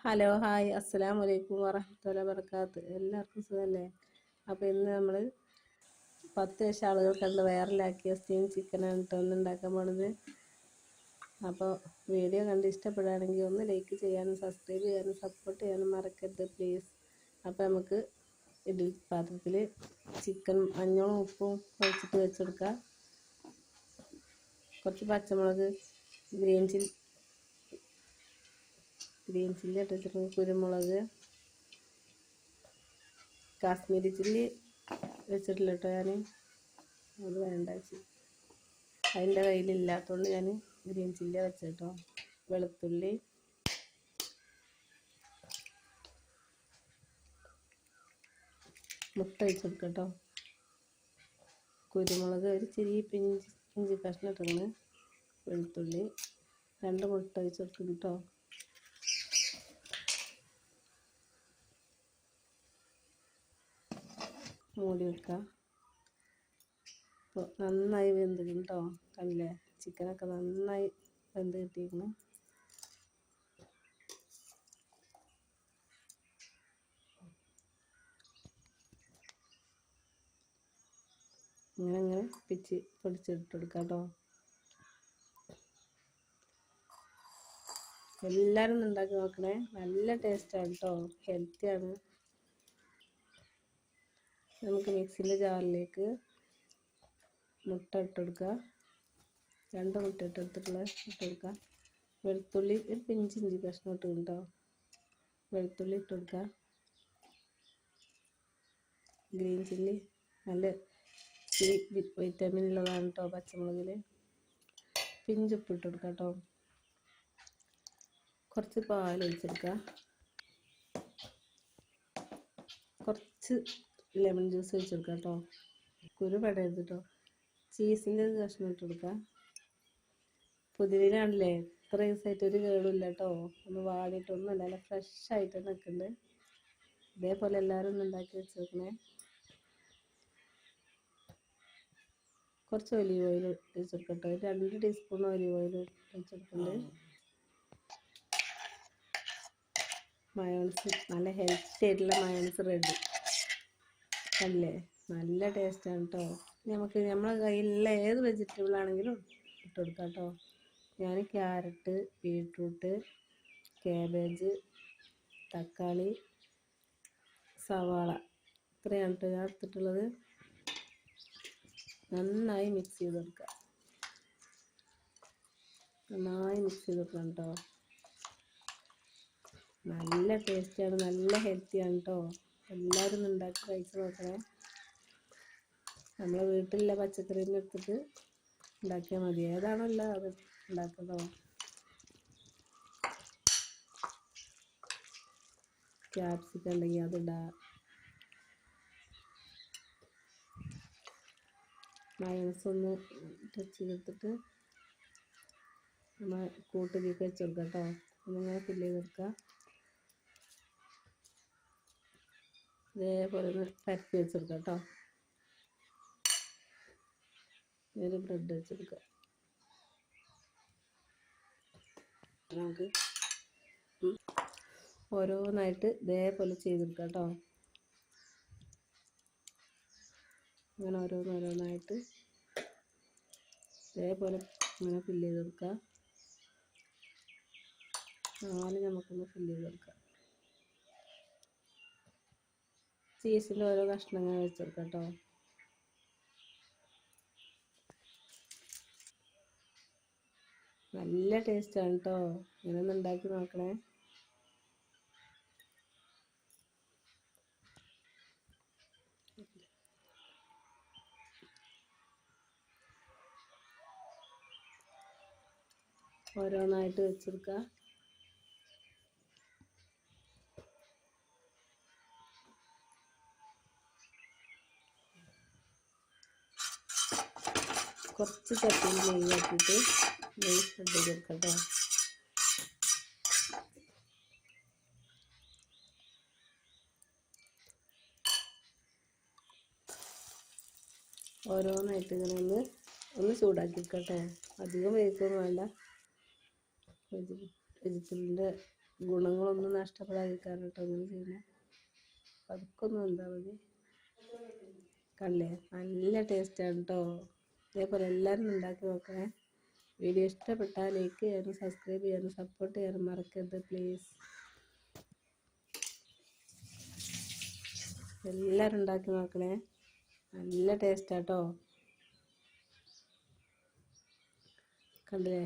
Hello hi അസ്സലാമു അലൈക്കും വറഹ്മത്തുള്ളാഹി വബറകാത്ത്. എല്ലാവർക്കും സുഖമല്ലേ? അപ്പോൾ ഇന്ന് നമ്മൾ 10 ആളുകൾ കണ്ട് വൈറലാക്കിയ സ്റ്റീം ചിക്കനാണ് കേട്ടോ ഒന്ന് ഉണ്ടാക്കാൻ പോണത്. അപ്പോൾ വീഡിയോ കണ്ട് ഇഷ്ടപ്പെടുകയാണെങ്കിൽ ഒന്ന് ലൈക്ക് ചെയ്യാനും സബ്സ്ക്രൈബ് ചെയ്യാനും സപ്പോർട്ട് ചെയ്യാനും മറക്കരുത് പ്ലീസ്. അപ്പോൾ നമുക്ക് ഇഡ്ഡലി പാത്രത്തിൽ ചിക്കൻ മഞ്ഞളും ഉപ്പും ഒഴിച്ചിട്ട് വെച്ചെടുക്കുക. കുറച്ച് പച്ചമുളക്, ഗ്രീൻ ചില്ലി ഇട്ട് വെച്ചിട്ടുണ്ട്, കുരുമുളക്, കാശ്മീരി ചില്ലി വെച്ചിട്ടില്ല കേട്ടോ. ഞാൻ അത് വേണ്ട വെച്ച് അതിൻ്റെ കയ്യിലില്ലാത്തതുകൊണ്ട് ഞാൻ ഗ്രീൻ ചില്ലി വെച്ചിട്ടോ. വെളുത്തുള്ളി, മുട്ട വെച്ചെടുക്കട്ടോ. കുരുമുളക് ഒരു ചെറിയ ഇഞ്ചി കഷ്ണം ഇട്ടിരുന്നു. വെളുത്തുള്ളി 2 മുട്ട വെച്ചെടുക്കും കേട്ടോ. മൂടി വെക്കുക. അപ്പോൾ നന്നായി വെന്ത് കേട്ടോ. കണ്ടില്ലേ, ചിക്കനൊക്കെ നന്നായി വെന്ത് കിട്ടിയിരുന്നു. ഇങ്ങനെ പൊടിച്ചിട്ടെടുക്കാം കേട്ടോ. എല്ലാവരും ഉണ്ടാക്കി നോക്കണേ, നല്ല ടേസ്റ്റാണ് കേട്ടോ, ഹെൽത്തിയാണ്. നമുക്ക് മിക്സിൻ്റെ ജാറിലേക്ക് മുട്ട ഇട്ടെടുക്കുക. 2 മുട്ട ഇട്ടെടുക്കുക. വെളുത്തുള്ളി ഒരു പിഞ്ചിഞ്ചി കഷ്ണം ഇട്ട് കേട്ടോ. വെളുത്തുള്ളി ഇട്ടെടുക്കുക. ഗ്രീൻ ചില്ലി നല്ല വിറ്റാമിൻ ഉള്ളതാണ് കേട്ടോ പച്ചമുളകിൽ. പിഞ്ചുപ്പ് ഇട്ടെടുക്കുക കേട്ടോ. കുറച്ച് പാൽ ഒഴിച്ചെടുക്കുക. കുറച്ച് ലെമൺ ജ്യൂസ് ഒഴിച്ചെടുക്കുക കേട്ടോ. കുരു പടരുത് കേട്ടോ. ചീസിൻ്റെ കഷ്ണം ഇട്ടെടുക്കുക. പുതിനയാണല്ലേ, ഇത്ര ദിവസമായിട്ട് ഒരു കേടുമില്ല കേട്ടോ. ഒന്ന് വാടിയിട്ടൊന്നുമല്ല, നല്ല ഫ്രഷായിട്ട് നിൽക്കുന്നുണ്ട്. ഇതേപോലെ എല്ലാവരും ഒന്ന് ഉണ്ടാക്കി വെച്ചേക്കണേ. കുറച്ച് ഒലീവ് ഓയിൽ ഒഴിച്ചെടുക്കട്ടോ. 2 ടീസ്പൂൺ ഒലീവ് ഓയിൽ ഒഴിച്ചെടുക്കുന്നുണ്ട്. മയോണൈസ്, നല്ല ഹെൽത്തി ആയിട്ടുള്ള മയോണൈസ് റെഡി അല്ലേ. നല്ല ടേസ്റ്റാണ് കേട്ടോ. നമുക്ക് നമ്മളെ കയ്യിലുള്ള ഏത് വെജിറ്റബിൾ ആണെങ്കിലും ഇട്ട് കൊടുക്കാം കേട്ടോ. ഞാൻ ക്യാരറ്റ്, ബീട്രൂട്ട്, കാബേജ്, തക്കാളി, സവാള ഇത്രയാണ് കേട്ടോ ഞാൻ എടുത്തിട്ടുള്ളത്. നന്നായി മിക്സ് ചെയ്ത് കൊടുക്കുക. നന്നായി മിക്സ് ചെയ്ത് കൊടുക്കണം കേട്ടോ. നല്ല ടേസ്റ്റാണ്, നല്ല ഹെൽത്തിയാണ് കേട്ടോ. എല്ലാവരും ഉണ്ടാക്കി കഴിച്ച് നോക്കണേ. നമ്മളെ വീട്ടിലുള്ള പച്ചക്കറി എടുത്തിട്ട് ഉണ്ടാക്കിയാൽ മതി. ഏതാണല്ലോ അത് ഉണ്ടാക്കണോ. ക്യാപ്സിക്കം ഉണ്ടെങ്കിൽ അതിടാം. മയോണൈസ് ഒന്ന് ടച്ച് ചെയ്തെടുത്തിട്ട് നമ്മൾ കൂട്ടിലേക്ക് വെച്ചെടുക്കാം കേട്ടോ. ഒന്നിങ്ങനെ ഫില്ല് ചെയ്തെടുക്കുക. ഇതേപോലെ ഒന്ന് പരത്തി വെച്ചെടുക്കാം കേട്ടോ. ഒരു ബ്രെഡ് വെച്ചെടുക്കുക. നമുക്ക് ഓരോന്നായിട്ട് ഇതേപോലെ ചെയ്തെടുക്കാം കേട്ടോ. അങ്ങനെ ഓരോന്നായിട്ട് ഇതേപോലെ ഇങ്ങനെ ഫില്ല് ചെയ്ത് കൊടുക്കുക. 4 നമുക്കൊന്ന് ഫില്ല് ചെയ്ത് കൊടുക്കാം. ചീസിൻ്റെ ഓരോ കഷ്ണങ്ങൾ വെച്ചെടുക്കാം കേട്ടോ. നല്ല ടേസ്റ്റാണ് കേട്ടോ. ഇങ്ങനെ ഒന്ന് ഉണ്ടാക്കി നോക്കണേ. ഓരോന്നായിട്ട് വെച്ചെടുക്കുക. കുറച്ച് ചട്ടിയിൽ നെയ്യ് ആക്കിയിട്ട് നെയ്യ് സ്പ്രെഡ് ചെയ്ത് കൊടുക്കാം കേട്ടോ. ഓരോന്നായിട്ട് ഇങ്ങനെ ഒന്ന് ചൂടാക്കി എടുക്കട്ടെ. അധികം വേവിക്കൊന്നും വേണ്ട. വെജിറ്റബിളിൻ്റെ ഗുണങ്ങളൊന്നും നഷ്ടപ്പെടാതിരിക്കാൻ കേട്ടോ അങ്ങനെ ചെയ്യുന്നത്. പതുക്കൊന്നും എന്താ മതി. കണ്ടില്ലേ, നല്ല ടേസ്റ്റാണ് കേട്ടോ. ഇതേപോലെ എല്ലാവരും ഉണ്ടാക്കി നോക്കണേ. വീഡിയോ ഇഷ്ടപ്പെട്ടാൽ ലൈക്ക് ചെയ്യാനും സബ്സ്ക്രൈബ് ചെയ്യാനും സപ്പോർട്ട് ചെയ്യാനും മറക്കരുത് പ്ലീസ്. എല്ലാവരും ഉണ്ടാക്കി നോക്കണേ, നല്ല ടേസ്റ്റാട്ടോ. കണ്ടില്ലേ.